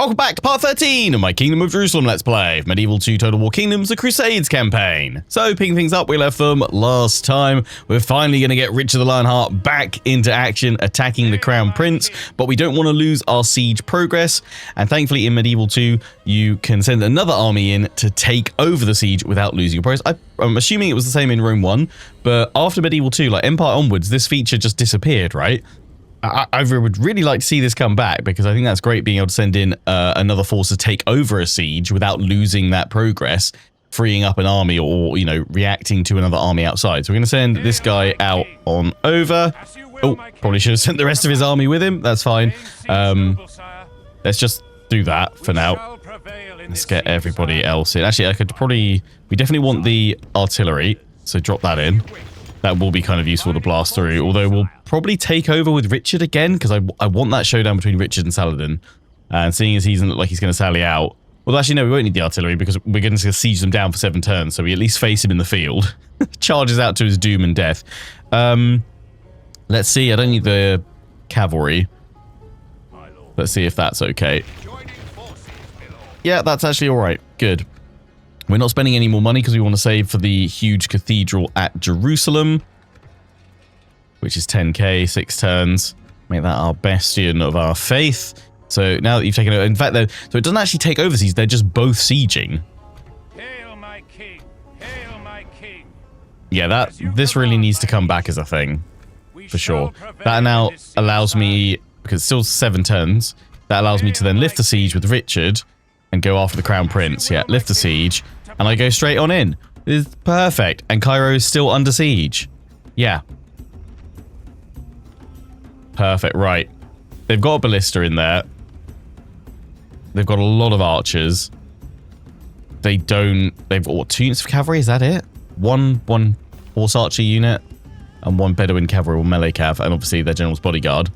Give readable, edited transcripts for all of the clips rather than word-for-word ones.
Welcome back to part 13 of my Kingdom of Jerusalem Let's Play, Medieval 2 Total War Kingdoms, the Crusades campaign. So, picking things up, we left them last time. We're finally going to get Richard the Lionheart back into action, attacking the Crown Prince, but we don't want to lose our siege progress. And thankfully, in Medieval 2, you can send another army in to take over the siege without losing your progress. I'm assuming it was the same in Rome 1, but after Medieval 2, like Empire onwards, this feature just disappeared, right? I would really like to see this come back, because I think that's great, being able to send in another force to take over a siege without losing that progress, freeing up an army, or, you know, reacting to another army outside. So we're going to send this guy out on over. Oh, probably should have sent the rest of his army with him. That's fine. Let's just do that for now. Let's get everybody else in. Actually, I could probably... We definitely want the artillery, so drop that in. That will be kind of useful to blast through, although we'll probably take over with Richard again, because I want that showdown between Richard and Saladin. And seeing as he doesn't look like he's going to sally out... Well, actually, no, we won't need the artillery, because we're going to siege them down for 7 turns, so we at least face him in the field. Charges out to his doom and death. Let's see, I don't need the cavalry. Let's see if that's okay. Yeah, that's actually alright. Good. We're not spending any more money because we want to save for the huge cathedral at Jerusalem, which is 10k, 6 turns. Make that our bastion of our faith. So now that you've taken over, in fact, so it doesn't actually take over siege, they're just both sieging. Hail my king! Hail my king! Yeah, this really needs to come back as a thing, for sure. That now allows me, because it's still 7 turns, that allows me to then lift the siege with Richard and go after the Crown Prince. Yeah, lift the siege, and I go straight on in. This is perfect. And Cairo is still under siege. Yeah. Perfect, right. They've got a ballista in there. They've got a lot of archers. They've got, what, 2 units of cavalry? Is that it? One horse archer unit and 1 Bedouin cavalry or melee cav, and obviously their general's bodyguard.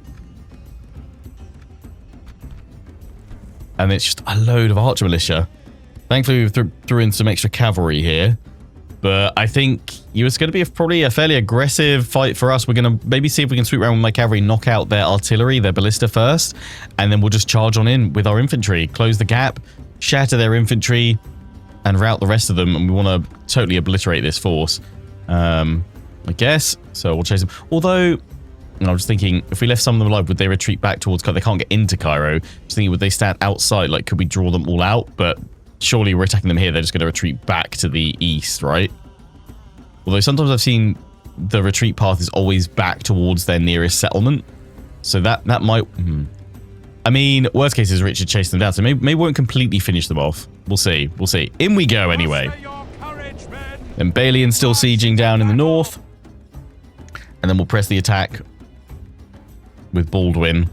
And it's just a load of archer militia. Thankfully, we threw in some extra cavalry here. But I think it's going to be probably a fairly aggressive fight for us. We're going to maybe see if we can sweep around with my cavalry, knock out their artillery, their ballista first. And then we'll just charge on in with our infantry. Close the gap, shatter their infantry, and rout the rest of them. And we want to totally obliterate this force, I guess. So we'll chase them. Although... And I was thinking, if we left some of them alive, would they retreat back towards Cairo? They can't get into Cairo. I was thinking, would they stand outside? Like, could we draw them all out? But surely we're attacking them here. They're just going to retreat back to the east, right? Although sometimes I've seen the retreat path is always back towards their nearest settlement. So that might... I mean, worst case is Richard chasing them down. So maybe we won't completely finish them off. We'll see. We'll see. In we go, anyway. Then Balian's still sieging down in the north. And then we'll press the attack with Baldwin.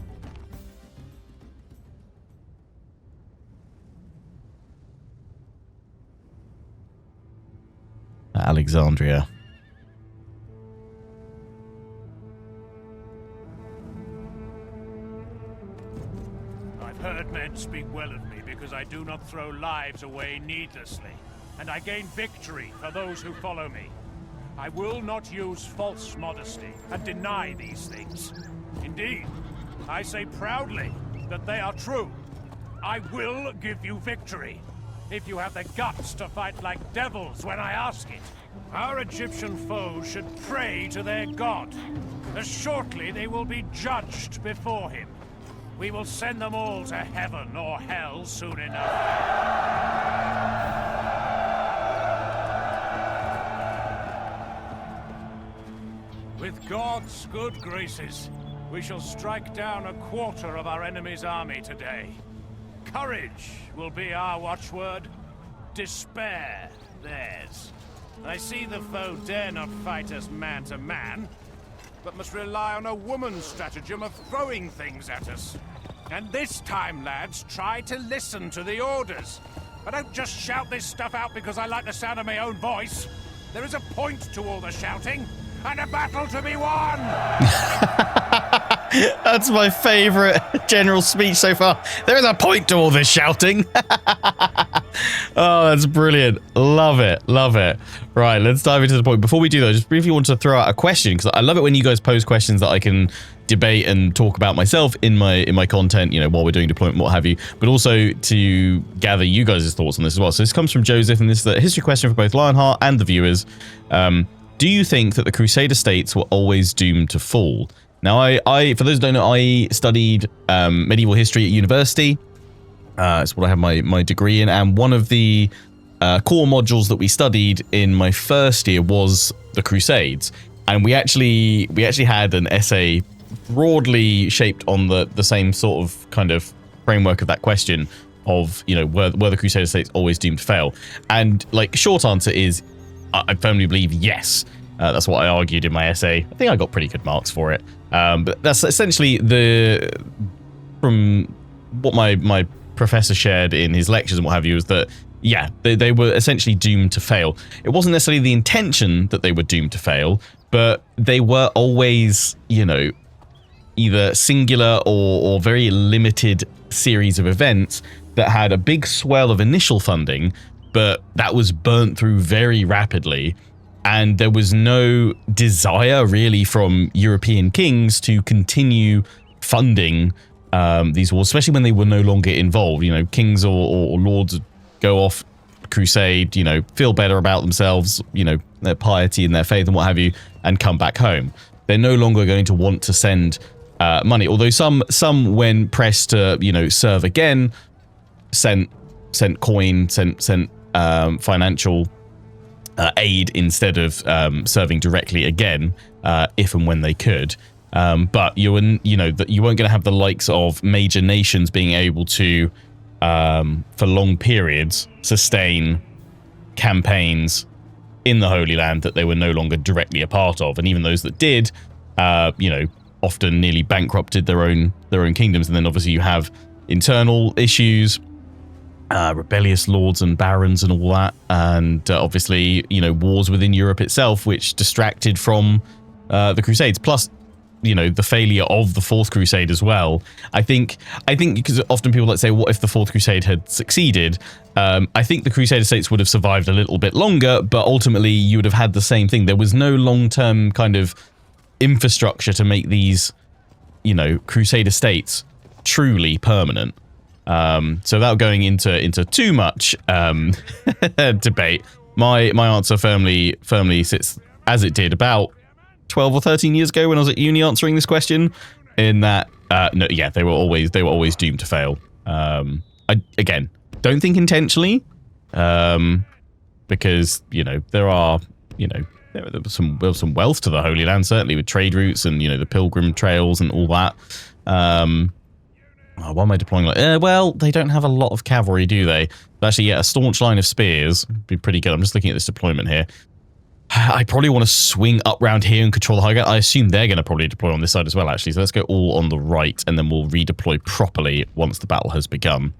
Alexandria. I've heard men speak well of me because I do not throw lives away needlessly, and I gain victory for those who follow me. I will not use false modesty and deny these things. Indeed, I say proudly that they are true. I will give you victory, if you have the guts to fight like devils when I ask it. Our Egyptian foes should pray to their god, as shortly they will be judged before him. We will send them all to heaven or hell soon enough. With God's good graces, we shall strike down 1/4 of our enemy's army today. Courage will be our watchword, despair theirs. I see the foe dare not fight us man to man, but must rely on a woman's stratagem of throwing things at us. And this time, lads, try to listen to the orders. I don't just shout this stuff out because I like the sound of my own voice. There is a point to all the shouting. And a battle to be won! That's my favourite general speech so far. There is a point to all this shouting. Oh, that's brilliant. Love it. Love it. Right, let's dive into the point. Before we do though, just briefly want to throw out a question, because I love it when you guys pose questions that I can debate and talk about myself in my content, you know, while we're doing deployment, what have you, but also to gather you guys' thoughts on this as well. So this comes from Joseph, and this is a history question for both Lionheart and the viewers. Do you think that the Crusader states were always doomed to fall? Now, I for those who don't know, I studied medieval history at university. It's what I have my degree in, and one of the core modules that we studied in my first year was the Crusades, and we actually had an essay broadly shaped on the same sort of kind of framework of that question of, you know, were the Crusader states always doomed to fail? And like, short answer is I firmly believe yes. That's what I argued in my essay. I think I got pretty good marks for it. But that's essentially from what my professor shared in his lectures and what have you, is that, yeah, they were essentially doomed to fail. It wasn't necessarily the intention that they were doomed to fail, but they were always, you know, either singular or very limited series of events that had a big swell of initial funding, but that was burnt through very rapidly. And there was no desire really from European kings to continue funding these wars, especially when they were no longer involved. You know, kings or lords would go off crusade, you know, feel better about themselves, you know, their piety and their faith and what have you, and come back home. They're no longer going to want to send money. Although some when pressed to, you know, serve again, sent coin, sent financial aid instead of serving directly again, if and when they could. But you weren't going to have the likes of major nations being able to, for long periods, sustain campaigns in the Holy Land that they were no longer directly a part of. And even those that did, you know, often nearly bankrupted their own kingdoms. And then obviously you have internal issues, rebellious lords and barons and all that, and obviously, you know, wars within Europe itself, which distracted from the Crusades. Plus, you know, the failure of the Fourth Crusade as well. I think because often people like say, what if the Fourth Crusade had succeeded? I think the Crusader states would have survived a little bit longer, but ultimately you would have had the same thing. There was no long-term kind of infrastructure to make these, you know, Crusader states truly permanent. So without going into too much debate, my answer firmly sits as it did about 12 or 13 years ago when I was at uni answering this question, in that no, yeah, they were always doomed to fail. I again don't think intentionally, because, you know, there was some wealth to the Holy Land, certainly with trade routes and, you know, the pilgrim trails and all that. Why am I deploying like... well, they don't have a lot of cavalry, do they? But actually, yeah, a staunch line of spears would be pretty good. I'm just looking at this deployment here. I probably want to swing up round here and control the high ground. I assume they're going to probably deploy on this side as well, actually. So let's go all on the right, and then we'll redeploy properly once the battle has begun.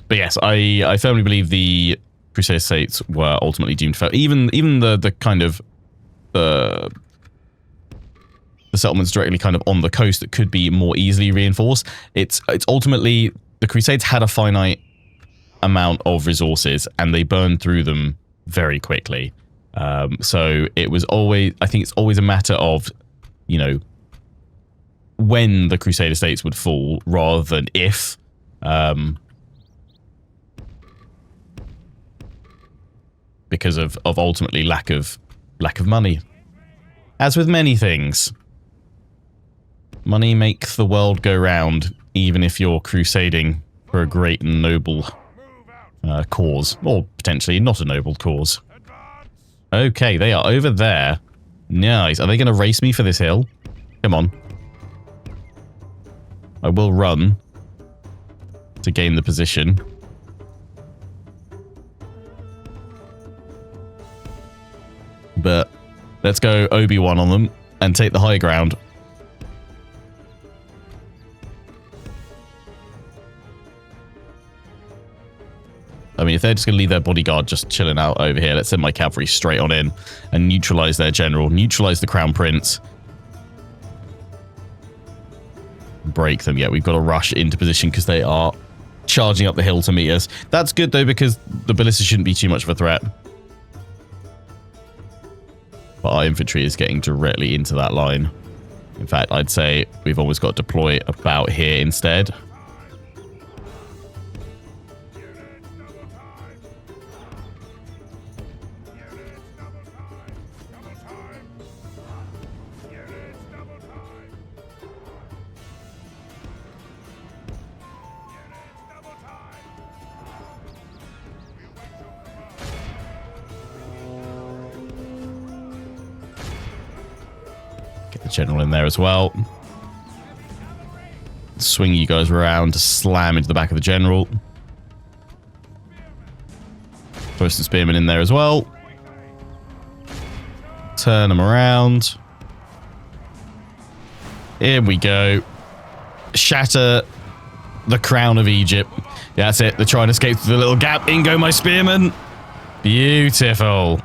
But yes, I firmly believe the Crusader states were ultimately doomed to fail. Even the kind of... the settlements directly kind of on the coast that could be more easily reinforced. It's ultimately, the Crusades had a finite amount of resources and they burned through them very quickly. So it was always, I think it's always a matter of, you know, when the Crusader states would fall rather than if. Because of ultimately lack of money. As with many things, money makes the world go round, even if you're crusading for a great and noble cause, or potentially not a noble cause. Okay, they are over there. Nice. Are they going to race me for this hill? Come on. I will run to gain the position. But let's go Obi-Wan on them and take the high ground. I mean, if they're just going to leave their bodyguard just chilling out over here, let's send my cavalry straight on in and neutralize their general, neutralize the Crown Prince. break them. Yeah, we've got to rush into position because they are charging up the hill to meet us. That's good, though, because the ballista shouldn't be too much of a threat. But our infantry is getting directly into that line. In fact, I'd say we've almost got to deploy about here instead. Get the general in there as well. Swing you guys around to slam into the back of the general. Throw some spearmen in there as well. Turn them around. Here we go. Shatter the crown of Egypt. Yeah, that's it. They're trying to escape through the little gap. In go my spearmen. Beautiful.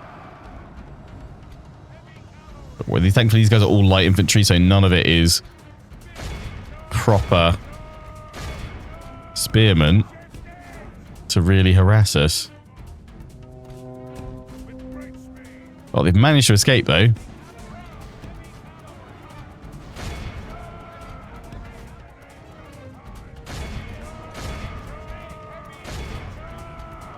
Well, thankfully, these guys are all light infantry, so none of it is proper spearmen to really harass us. Well, they've managed to escape, though.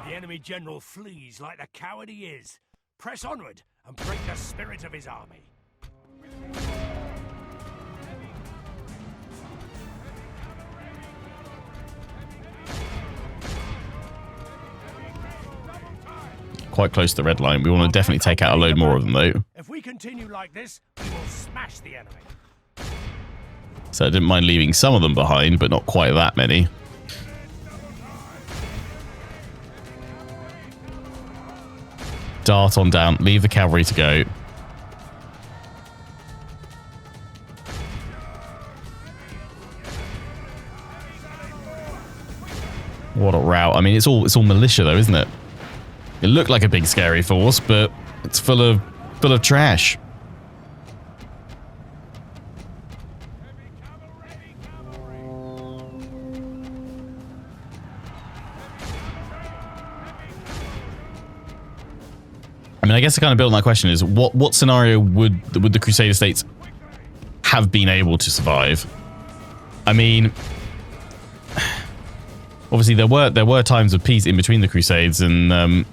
The enemy general flees like the coward he is. Press onward and break the spirit of his army. Quite close to the red line. We want to definitely take out a load more of them, though. If we continue like this, we will smash the enemy. So I didn't mind leaving some of them behind, but not quite that many. Dart on down. Leave the cavalry to go. What a rout. I mean, it's all militia, though, isn't it? It looked like a big scary force, but it's full of trash. I mean, I guess the kind of build on that question is what scenario would the Crusader states have been able to survive? I mean, obviously there were times of peace in between the Crusades, and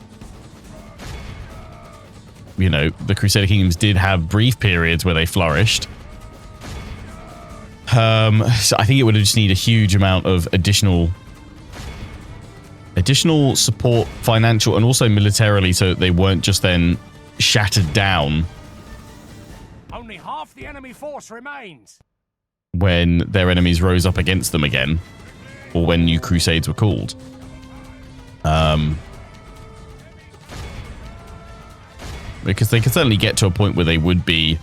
you know, the Crusader kingdoms did have brief periods where they flourished. So I think it would just need a huge amount of additional support, financial and also militarily, so that they weren't just then shattered down. Only half the enemy force remains. When their enemies rose up against them again, or when new crusades were called. Because they could certainly get to a point where they would be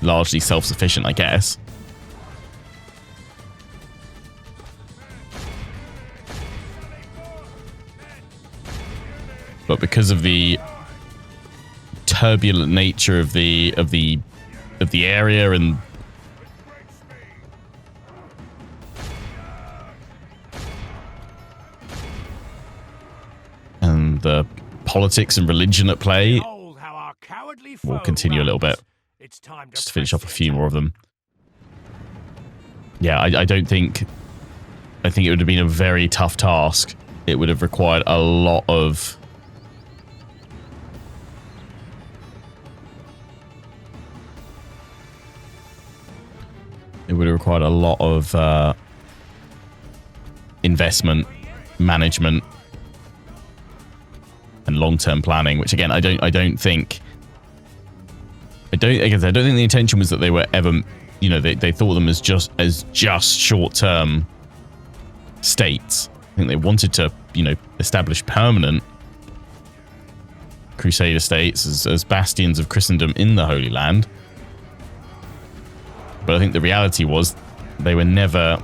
largely self-sufficient, I guess. But because of the turbulent nature of the area and the politics and religion at play, we'll continue a little bit. Just to finish off a few more of them. Yeah, I don't think... I think it would have been a very tough task. It would have required a lot of... It would have required a lot of investment, management, and long-term planning, which again, I don't think the intention was that they were ever, you know, they thought them as just short-term states. I think they wanted to, you know, establish permanent Crusader states as bastions of Christendom in the Holy Land. But I think the reality was they were never,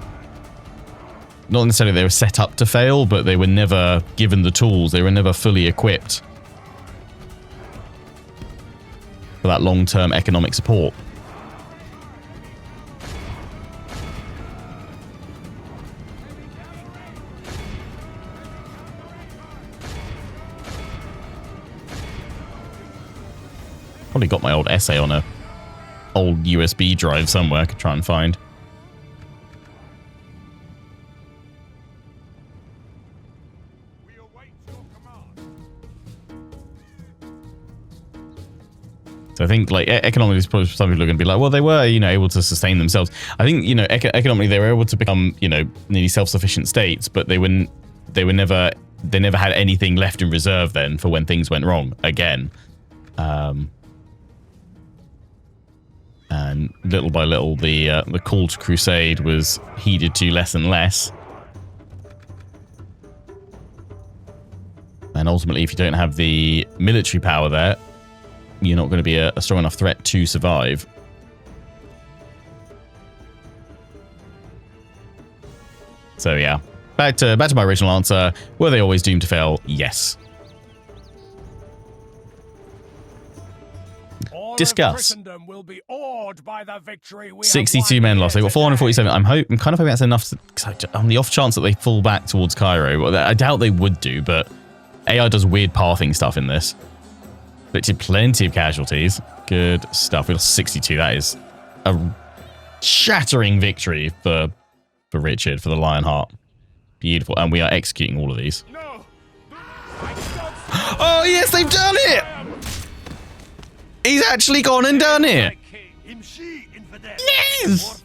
not necessarily they were set up to fail, but they were never given the tools. They were never fully equipped for that long-term economic support. Probably got my old essay on a old USB drive somewhere I could try and find. So I think, like, economically, some people are going to be like, well, they were, you know, able to sustain themselves. I think, you know, economically, they were able to become, you know, nearly self-sufficient states, but they never had anything left in reserve then for when things went wrong again. And little by little, the call to crusade was heeded to less and less. And ultimately, if you don't have the military power there, you're not going to be a strong enough threat to survive. So yeah, back to my original answer. Were they always doomed to fail? Yes. Discuss. Will be awed by the victory we 62 men lost. They got 447. I'm kind of hoping that's enough on the off chance that they fall back towards Cairo. Well, I doubt they would do, but AI does weird pathing stuff in this. Inflicted plenty of casualties. Good stuff. We lost 62. That is a shattering victory for Richard, for the Lionheart. Beautiful. And we are executing all of these. No. Oh, yes, they've done it! He's actually gone and done it! Yes!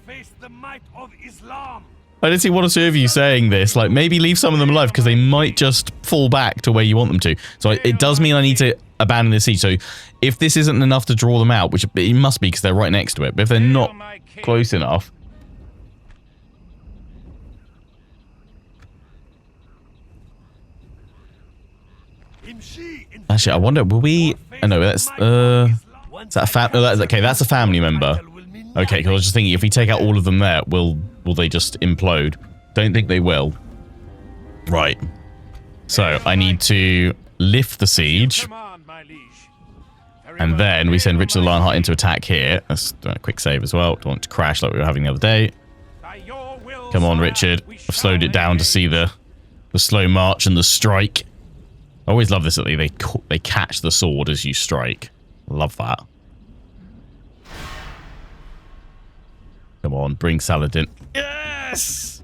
I did see one or two of you saying this, like, maybe leave some of them alive because they might just fall back to where you want them to. So it does mean I need to abandon the siege. So if this isn't enough to draw them out, which it must be because they're right next to it, but if they're not close enough... Actually, I wonder, will we... Oh, no, that's... Is that a okay, that's a family member. Okay, because I was just thinking, if we take out all of them there, will they just implode? Don't think they will. Right. So, I need to lift the siege. And then we send Richard the Lionheart into attack here. Let's do a quick save as well. Don't want it to crash like we were having the other day. Come on, Richard. I've slowed it down to see the slow march and the strike. I always love this, that they catch the sword as you strike. Love that. Come on, bring Saladin. Yes!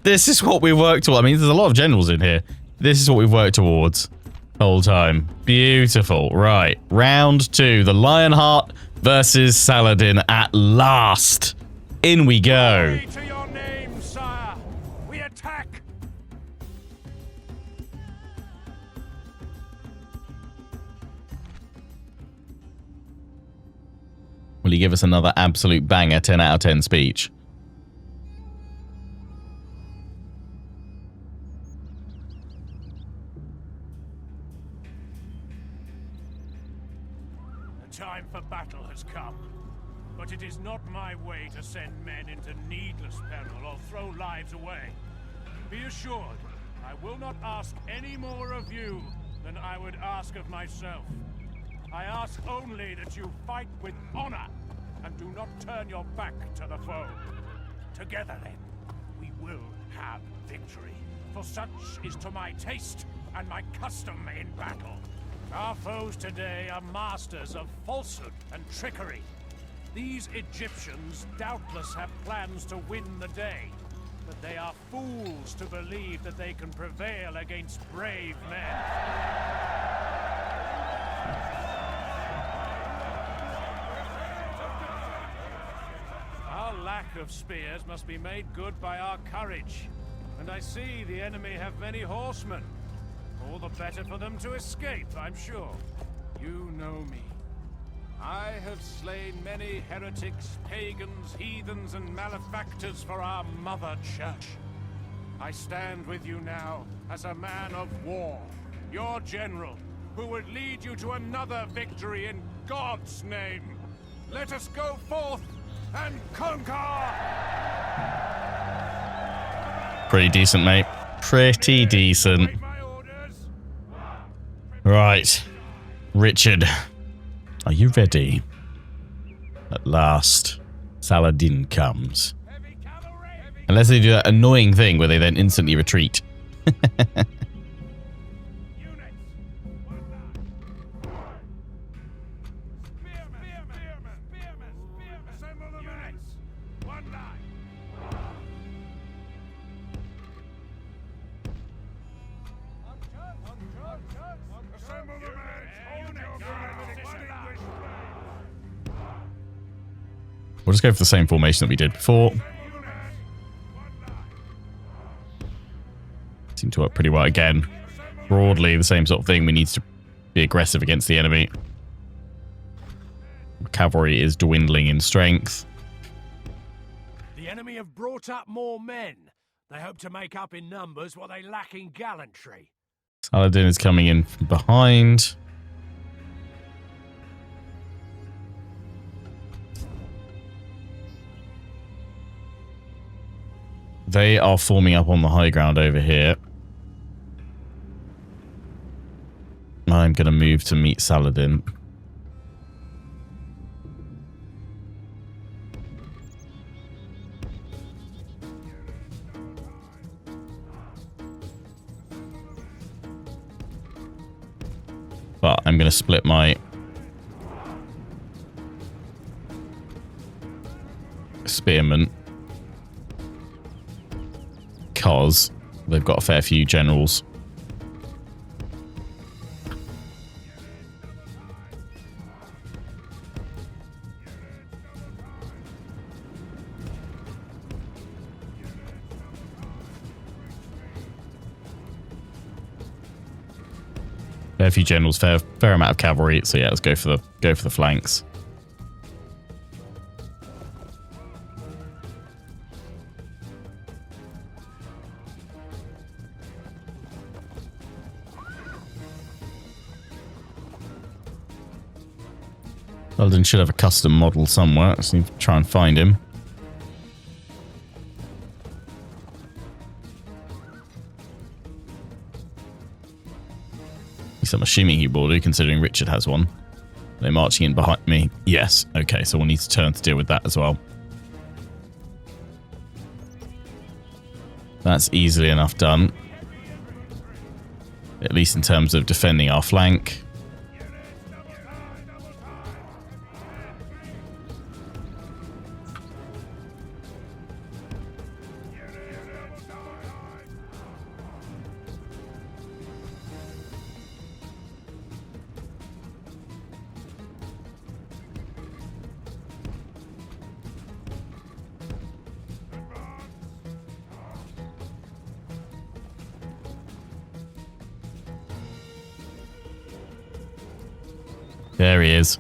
This is what we worked towards. I mean, there's a lot of generals in here. This is what we've worked towards the whole time. Beautiful. Right. Round 2. The Lionheart versus Saladin at last. In we go. To your name, sire. We attack. Will he give us another absolute banger 10 out of 10 speech? The time for battle has come. But it is not my way to send men into needless peril or throw lives away. Be assured, I will not ask any more of you than I would ask of myself. I ask only that you fight with honor and do not turn your back to the foe. Together, then, we will have victory, for such is to my taste and my custom in battle. Our foes today are masters of falsehood and trickery. These Egyptians doubtless have plans to win the day, but they are fools to believe that they can prevail against brave men. Our lack of spears must be made good by our courage. And I see the enemy have many horsemen. All the better for them to escape, I'm sure. You know me. I have slain many heretics, pagans, heathens, and malefactors for our mother church. I stand with you now as a man of war, your general, who would lead you to another victory in God's name. Let us go forth and conquer! Pretty decent, mate. Pretty decent. Right. Richard, are you ready? At last, Saladin comes. Unless they do that annoying thing where they then instantly retreat. We'll just go for the same formation that we did before. Seemed to work pretty well. Again, broadly the same sort of thing. We need to be aggressive against the enemy. Cavalry is dwindling in strength. The enemy have brought up more men. They hope to make up in numbers what they lack in gallantry. Saladin is coming in from behind. They are forming up on the high ground over here. I'm going to move to meet Saladin. But I'm going to split my spearmen because they've got a fair few generals. Fair few generals, fair amount of cavalry. So yeah, let's go for the flanks. Saladin should have a custom model somewhere. Let's need to try and find him. I'm assuming he will do, considering Richard has one. They're marching in behind me. Yes. Okay, so we'll need to turn to deal with that as well. That's easily enough done. At least in terms of defending our flank. There he is.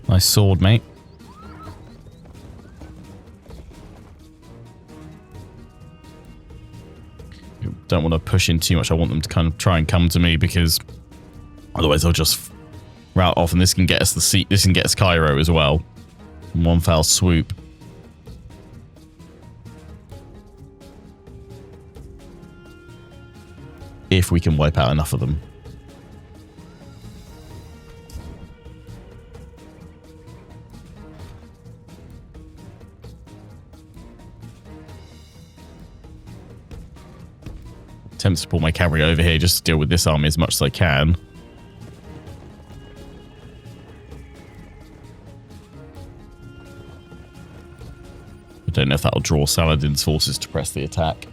Nice sword, mate. Don't want to push in too much. I want them to kind of try and come to me because otherwise they'll just rout off, and this can get us the seat. This can get us Cairo as well. In one foul swoop. If we can wipe out enough of them. Attempts to pull my cavalry over here just to deal with this army as much as I can. I don't know if that'll draw Saladin's forces to press the attack.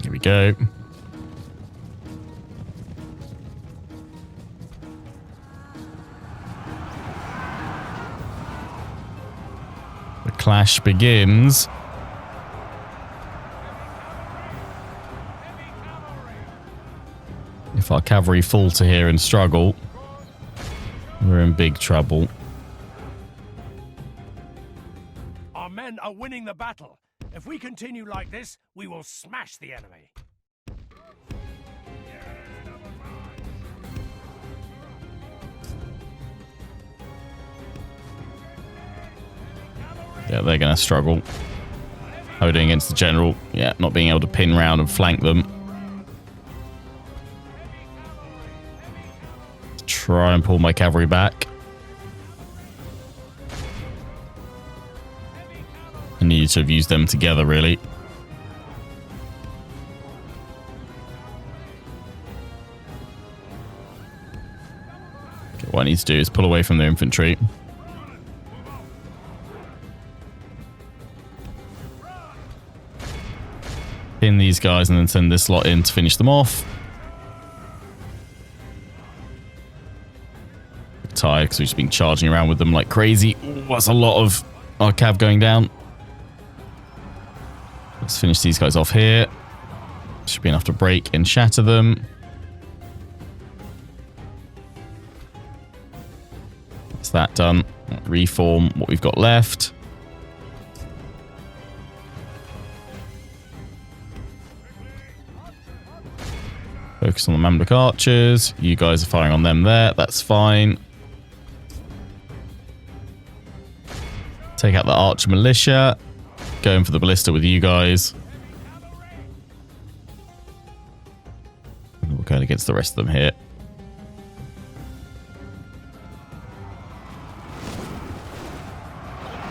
Here we go. The clash begins. If our cavalry falter here and struggle, we're in big trouble. Our men are winning the battle. If we continue like this, we will smash the enemy. Yeah, they're going to struggle. Holding against the general. Yeah, not being able to pin round and flank them. Try and pull my cavalry back. I need to have used them together, really. Okay, what I need to do is pull away from their infantry. Pin these guys and then send this lot in to finish them off. Tired because we've just been charging around with them like crazy. Ooh, that's a lot of our cav going down. Let's finish these guys off here. Should be enough to break and shatter them. That's that done. Reform what we've got left. Focus on the Mamluk archers. You guys are firing on them there. That's fine. Take out the archer militia. Going for the ballista with you guys. We're going against the rest of them here.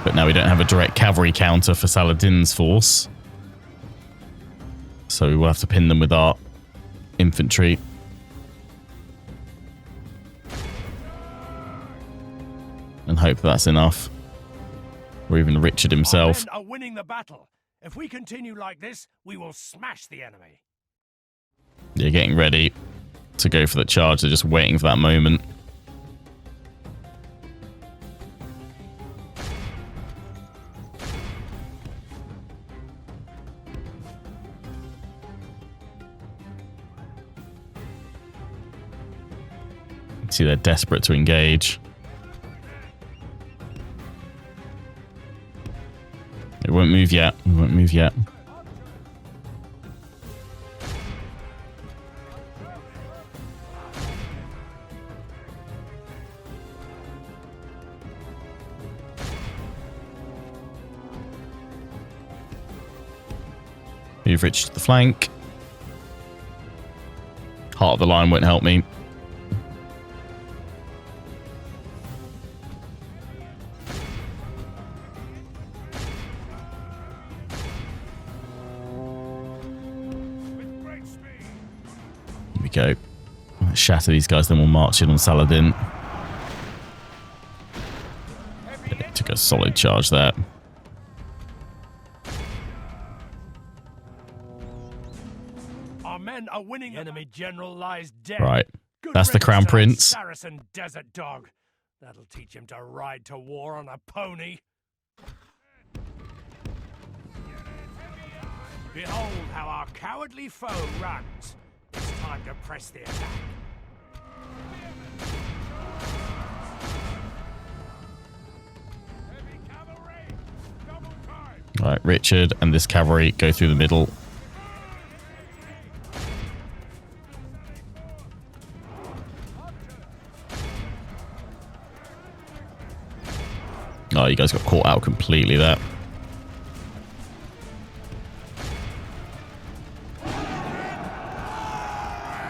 But now we don't have a direct cavalry counter for Saladin's force. So we will have to pin them with our infantry. And hope that's enough. Or even Richard himself. Our men are winning the battle. If we continue like this, we will smash the enemy. They're getting ready to go for the charge. They're just waiting for that moment. See, they're desperate to engage. It won't move yet. It won't move yet. Move Richard to the flank. Heart of the line won't help me. Go. Let's shatter these guys, then we'll march in on Saladin. Yeah, took a solid charge there. Our men are winning. The enemy general lies dead. Right. Good That's the Crown riddance Prince. to that Saracen desert dog. That'll teach him to ride to war on a pony. Behold how our cowardly foe runs. It's time to press the attack. Heavy cavalry, double time. Right, Richard and this cavalry go through the middle. Oh, you guys got caught out completely there.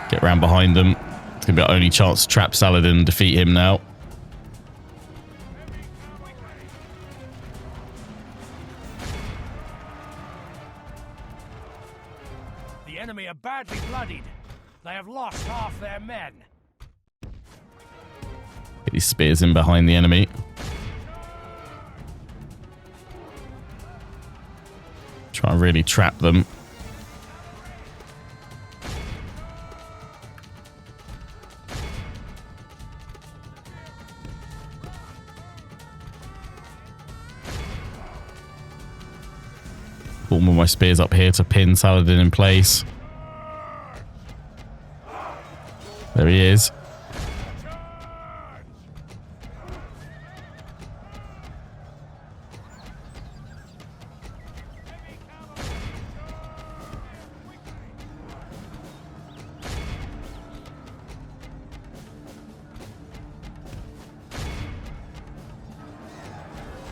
Get around behind them. It's going to be our only chance to trap Saladin and defeat him now. The enemy are badly bloodied. They have lost half their men. Get these spears in behind the enemy. Try and really trap them. Pull more of my spears up here to pin Saladin in place. There he is.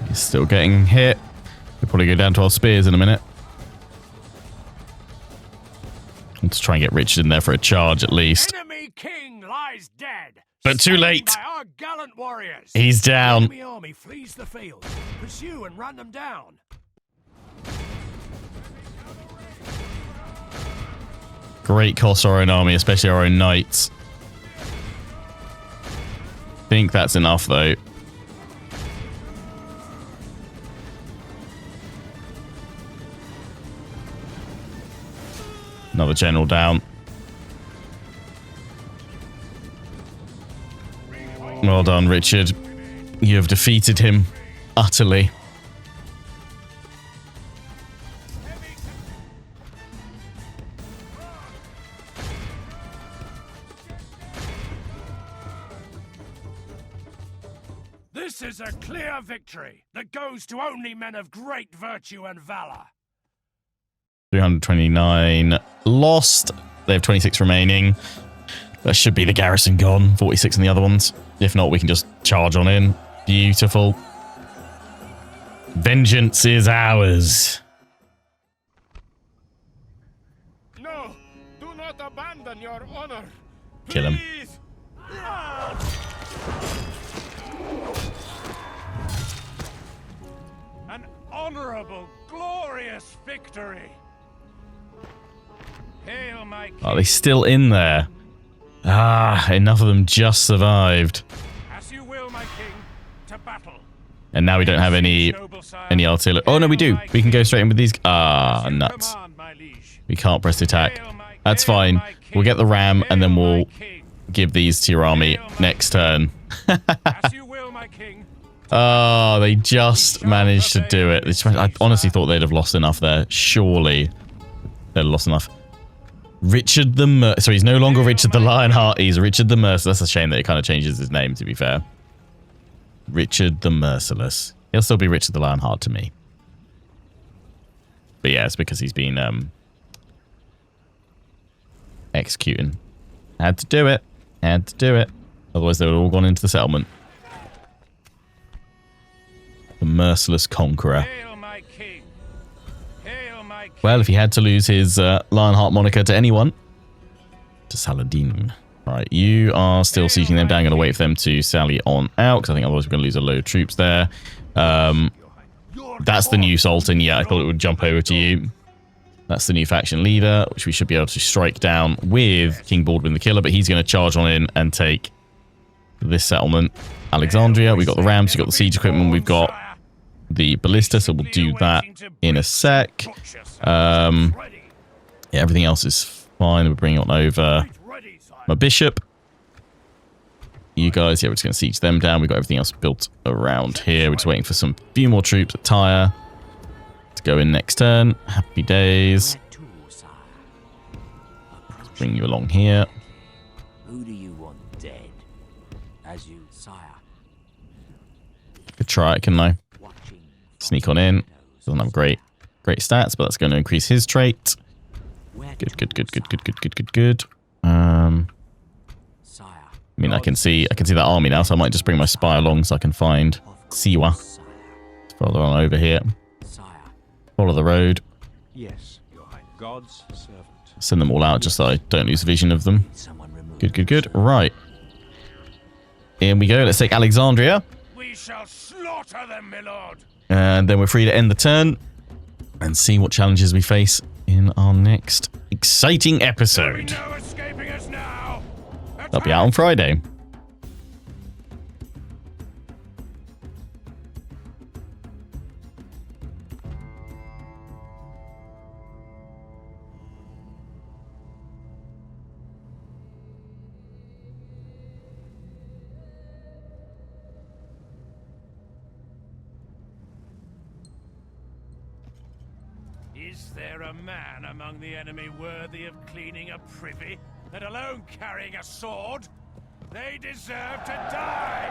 He's still getting hit. probably go down to our spears in a minute. Let's try and get Richard in there for a charge at least. Enemy king lies dead. But too late. By our gallant warriors. He's down. Enemy army flees the field. Pursue and run them down. Great cost to our own army, especially our own knights. Think that's enough though. Another general down. Well done, Richard. You have defeated him utterly. This is a clear victory that goes to only men of great virtue and valor. 329 lost. They have 26 remaining. That should be the garrison gone. 46 in the other ones. If not, we can just charge on in. Beautiful. Vengeance is ours. No, do not abandon your honor. Kill him. Please. An honorable, glorious victory. Hail, my king. Are they still in there? Ah, enough of them just survived. As you will, my king, to battle. And now we don't have any artillery. Oh, no, we do. We can go straight in with these. Ah, nuts. We can't press the attack. That's fine. We'll get the ram and then we'll give these to your army next turn. Oh, they just managed to do it. I honestly thought they'd have lost enough there. Surely they'd have lost enough. Richard the so he's no longer Richard the Lionheart. He's Richard the Merciless. That's a shame that it kind of changes his name, to be fair. Richard the Merciless. He'll still be Richard the Lionheart to me. But yeah, it's because he's been executing. Had to do it. Had to do it. Otherwise they would have all gone into the settlement. The Merciless Conqueror. Well, if he had to lose his Lionheart moniker to anyone, to Saladin. Right, you are still sieging them down. I'm going to wait for them to sally on out, because I think otherwise we're going to lose a load of troops there. That's the new Sultan. Yeah, I thought it would jump over to you. That's the new faction leader, which we should be able to strike down with King Baldwin the Killer, but he's going to charge on in and take this settlement. Alexandria, we've got the rams, we've got the siege equipment, we've got the ballista, so we'll do that in a sec. Yeah, everything else is fine. We're bringing on over my bishop. You guys, yeah, we're just going to siege them down. We've got everything else built around here. We're just waiting for some few more troops at Tyre to go in next turn. Happy days. Let's bring you along here. Who do you want dead? As you, sire. Could try it, couldn't I? Sneak on in. Doesn't have great stats, but that's going to increase his trait. Good. I mean, I can see that army now, so I might just bring my spy along so I can find Siwa. Follow on over here. Follow the road. Yes, God's servant. Send them all out just so I don't lose vision of them. Good. Right. Here we go. Let's take Alexandria. We shall slaughter them, my lord. And then we're free to end the turn and see what challenges we face in our next exciting episode. No escaping us now. That'll be out on Friday. Is there a man among the enemy worthy of cleaning a privy, let alone carrying a sword? They deserve to die!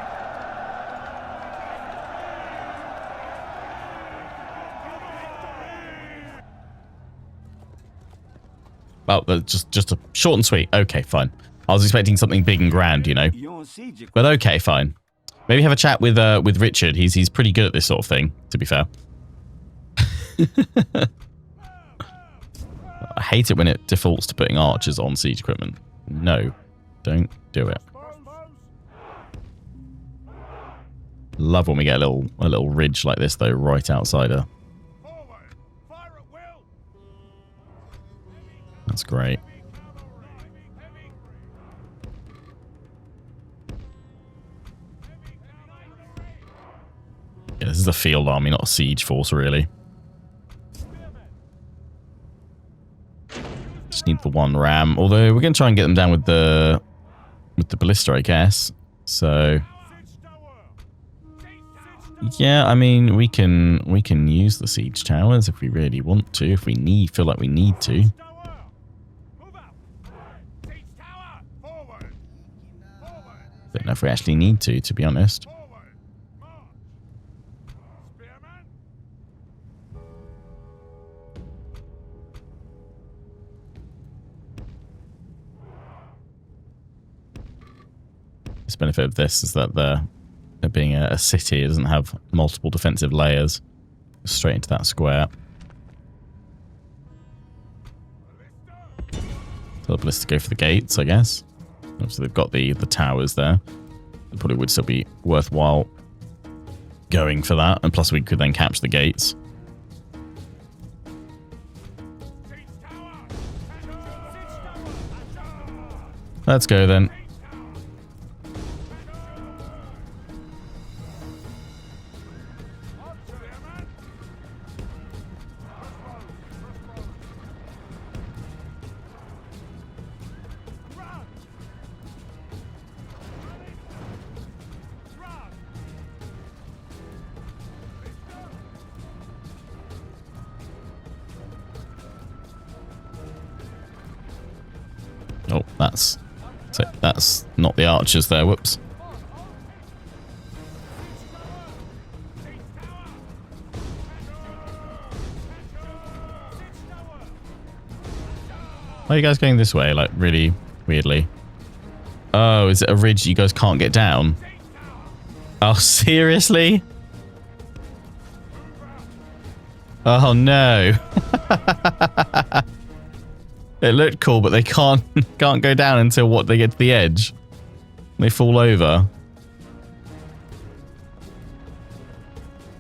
Oh, just a short and sweet. Okay, fine. I was expecting something big and grand, you know. But okay, fine. Maybe have a chat with Richard. He's pretty good at this sort of thing, to be fair. I hate it when it defaults to putting archers on siege equipment. No, don't do it. Love when we get a little ridge like this though, right outside her. That's great. Yeah, this is a field army, not a siege force, really. Just need the one ram. Although we're going to try and get them down with the ballista, I guess. So yeah, I mean, we can use the siege towers if we really want to, if we feel like we need to. Don't know if we actually need to be honest. The benefit of this is that it being a city, it doesn't have multiple defensive layers. Straight into that square. Tell the ballista to go for the gates, I guess. Obviously they've got the towers there. It probably would still be worthwhile going for that, and plus we could then capture the gates. Let's go then. Oh, that's not the archers there. Whoops. Why are you guys going this way? Like, really weirdly. Oh, is it a ridge you guys can't get down? Oh, seriously? Oh, no. It looked cool, but they can't go down until they get to the edge. They fall over.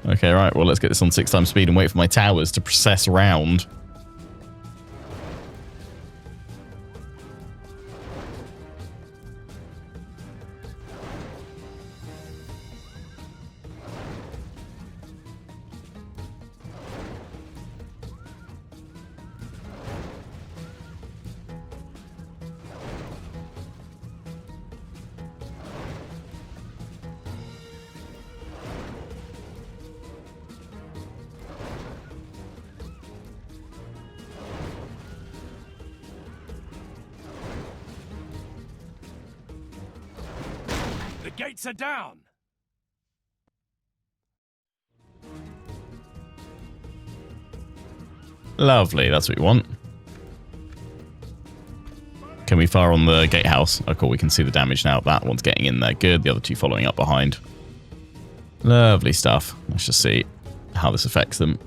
Okay, right. Well, let's get this on 6 times speed and wait for my towers to process around. Gates are down. Lovely, that's what we want. Can we fire on the gatehouse? Oh, cool, we can see the damage now. That one's getting in there. Good, the other two following up behind. Lovely stuff. Let's just see how this affects them.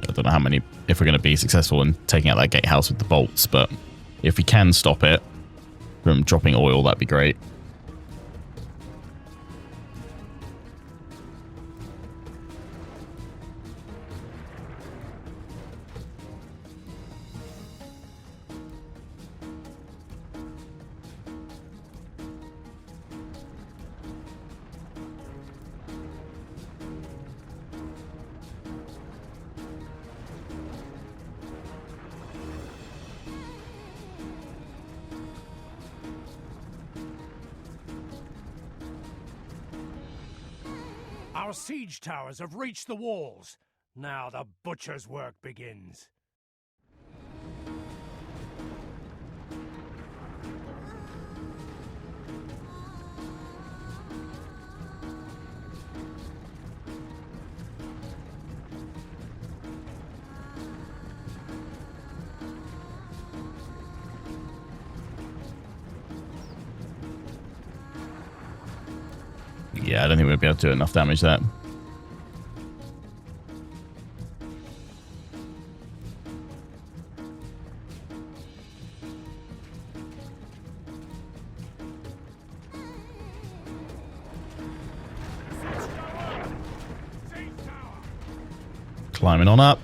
I don't know how many, if we're going to be successful in taking out that gatehouse with the bolts, but if we can stop it from dropping oil, that'd be great. Our siege towers have reached the walls. Now the butcher's work begins. Yeah, I don't think we'll be able to do enough damage there. Climbing on up.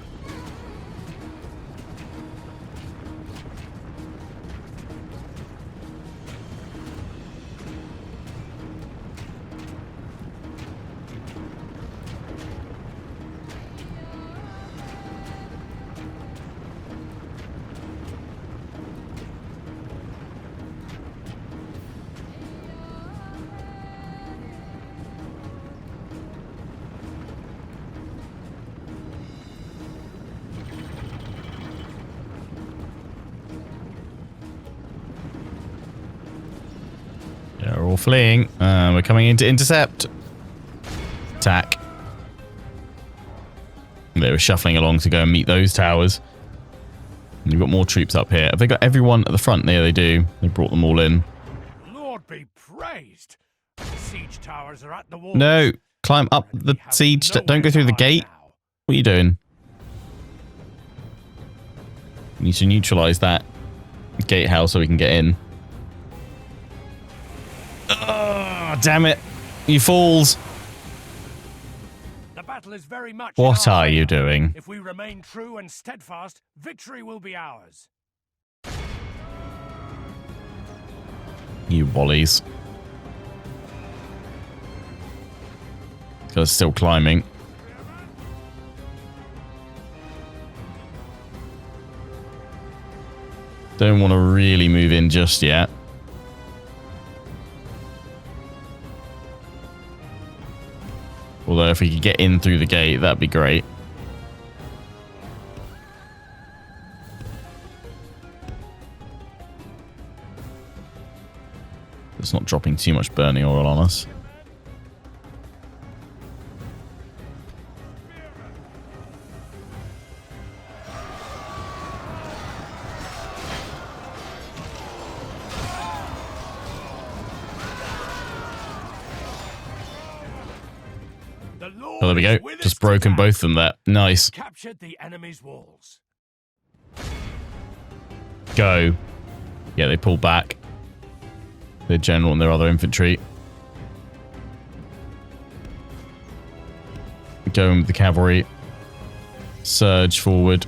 Yeah, we're all fleeing. We're coming in to intercept. Attack. They were shuffling along to go and meet those towers. And you've got more troops up here. Have they got everyone at the front? Yeah, they do. They brought them all in. Lord be praised. The siege towers are at the walls. No, climb up the siege. Don't go through the gate. What are you doing? You need to neutralize that gatehouse so we can get in. Oh, damn it. You fools. The battle is very much What in our are you favor. doing? If we remain true and steadfast, victory will be ours. You wallies. They're still climbing. Don't want to really move in just yet. Although if we could get in through the gate, that'd be great. It's not dropping too much burning oil on us. Oh, there we go. Just broken both of them there. Nice. Captured the enemy's walls. Go. Yeah, they pull back. Their general and their other infantry. Going with the cavalry. Surge forward.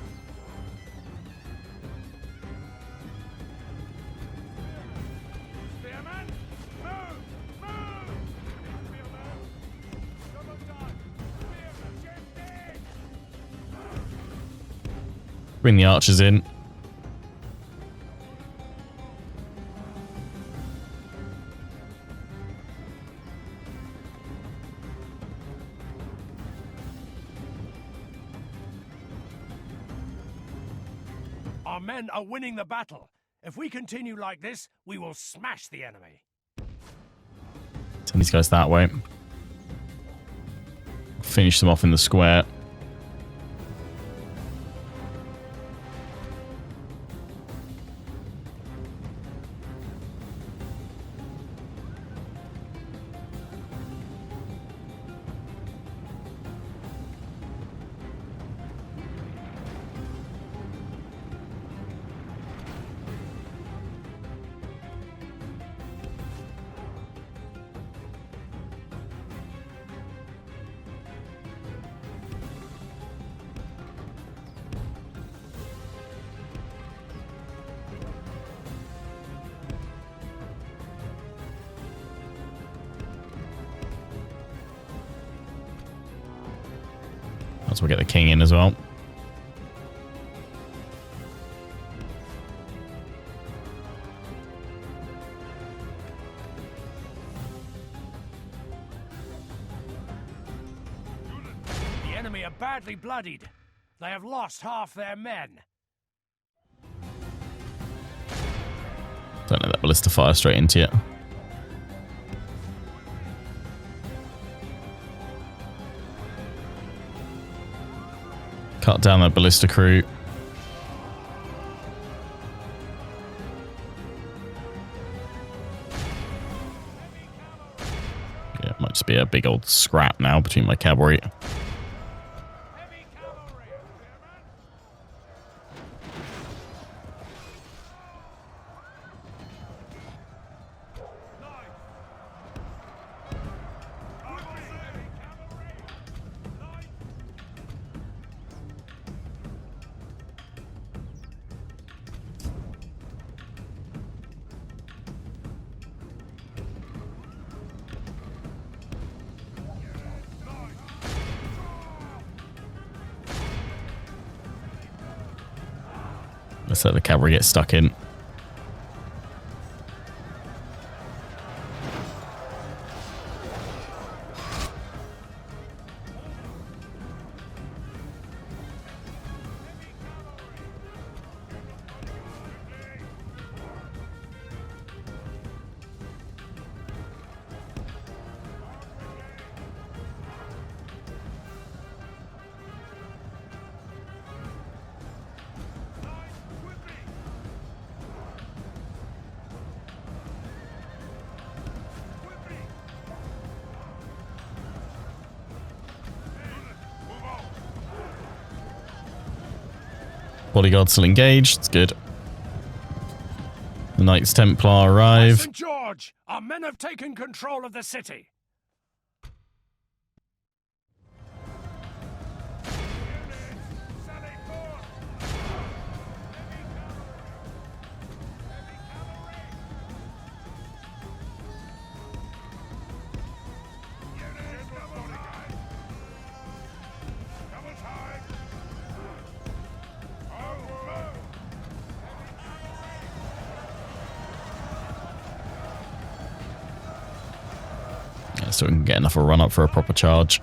Bring the archers in. Our men are winning the battle. If we continue like this, we will smash the enemy. Send these guys that way. Finish them off in the square. So we'll get the king in as well. The enemy are badly bloodied. They have lost half their men. Don't let that ballista fire straight into you. Cut down that ballista crew. Yeah, Just be a big old scrap now between my cavalry. Let's let the cavalry get stuck in. Bodyguard still engaged. It's good. The Knights Templar arrive. St. George, our men have taken control of the city. So we can get enough of a run up for a proper charge.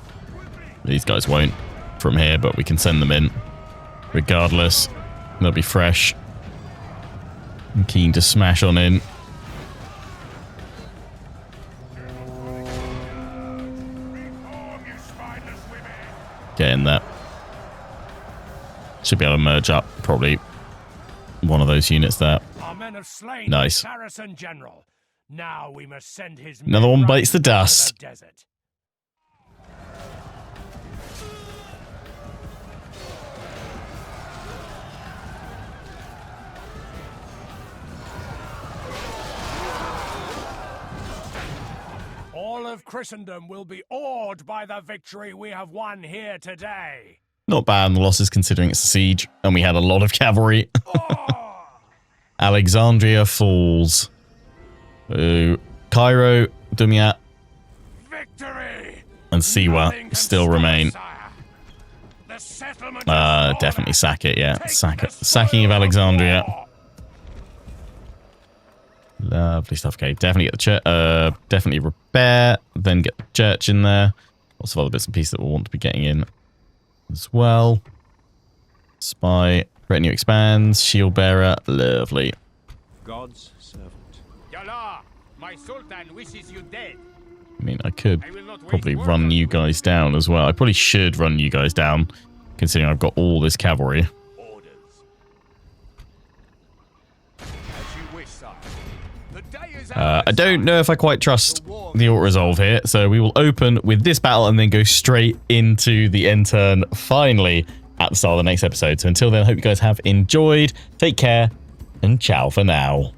These guys won't from here, but we can send them in. Regardless, they'll be fresh. I'm keen to smash on in. Get in there. Should be able to merge up probably one of those units there. Our men have slain Nice. the Saracen general. Now we must send his Another men one right bites the into dust. desert. All of Christendom will be awed by the victory we have won here today. Not bad in the losses considering it's a siege, and we had a lot of cavalry. Oh! Alexandria falls. Ooh. Cairo, Dumyat, Victory! and Siwa Nothing can still stop remain. us, sire. The settlement is Definitely sack it, yeah. Take Sack it. the Sacking of spoil Alexandria. war. Lovely stuff. Okay, definitely get the church. Definitely repair. Then get the church in there. Lots of other bits and pieces that we'll want to be getting in as well. Spy. Retinue expands. Shield bearer. Lovely. God's servant. Yalla, my sultan wishes you dead. I mean, I could I will not probably waste run word you on guys down as well. I probably should run you guys down, considering I've got all this cavalry. orders. As you wish, sire. The day is I don't know if I quite trust the auto-resolve here, so we will open with this battle and then go straight into the end turn finally at the start of the next episode. So until then, I hope you guys have enjoyed. Take care, and ciao for now.